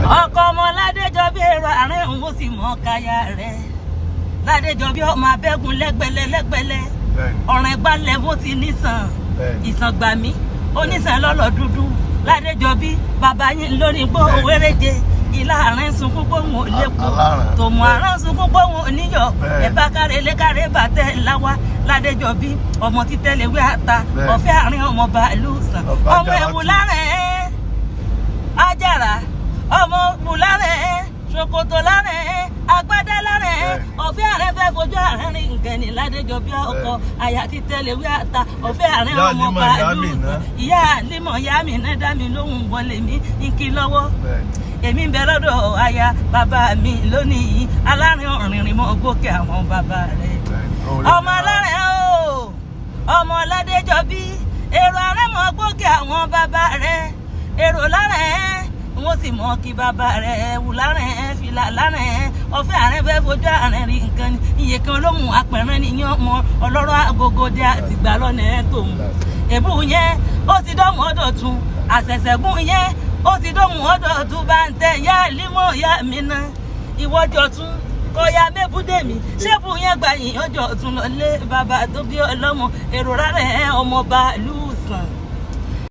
ọkọ ọmọ Ládéjọbí èrò àárín òun ó sì mọ káyà rẹ̀ Ládéjọbí ọmọ abẹ́gun lẹ́gbẹ̀lẹ́ ọ̀rìn gbalẹ̀ bó ti nísàn ìsàn gbà mí onísàn lọ́lọ́ dúdú Ládéjọbí bàbá yín lórí gbó wéréje ìlà àárín sunkún gbóhùn ò lépo tòmù àrán sunkún gbóhùn oníyọ̀ ẹ̀bá kárẹ́lẹ́ kárẹ́ bàtẹ́ láwá Ládéjọbí ọmọ títẹ́lẹ̀wé àta ọ̀fẹ́ àárín ọmọ bàálù sàn ọmọ ẹ̀wù lárẹ̀ Àjàrà ọmọ òwú lárẹ̀ ṣòkòtò lárẹ̀ agbádá lárẹ̀ ọ̀fẹ́ àárín fẹ́ fojú àárín rìn nkẹ́ni Ládéjọbí ọkọ àyà títẹ́lẹ̀wé àta ọ̀fẹ́ àárín ọmọ bàálù sàn ìyá àlímọ̀ ìyá mi náà dá mi lóhùn wọlé mi ń kí lọ́wọ́ èmi ń bẹ lọ́dọ̀ aya bàbá mi lónìí alárin ọ̀rìnrìn mọ́ gòkè àwọn bàbá rẹ̀ ọmọ alárẹ̀ o ọmọ Ládéjọbí èrò àárẹ̀ mọ́ gòkè àwọn bàbá rẹ̀ èrò lárẹ̀ wọ́n sì mọ́ kí bàbá rẹ̀ wù lárẹ̀ fìlà lárẹ̀ ọ̀fẹ́ àárẹ̀ fẹ́ fojú àárẹ̀ rí nǹkan ni iye kan ló mú apẹ̀rẹ̀ nìyẹn ọmọ ọlọ́rọ̀ agogode àtìgbà lọ́nà ẹ̀ tòun èbú yẹn ó ti dọ́mọ́ dọ̀tun àṣẹ̀ṣẹ̀gún yẹn ó ti dóhùn ọ̀dọ̀ ọ̀tún bá ń tẹ ìyá límọ̀ ìyá mi náà ìwọ́jọ́ tún kọ́ya mẹ́bùdé mi ṣébù yẹn gbà yín ọjọ́ tún lọ lé bàbá tó bí ọlọ́mọ èrò rárẹ̀ ọmọ bàálù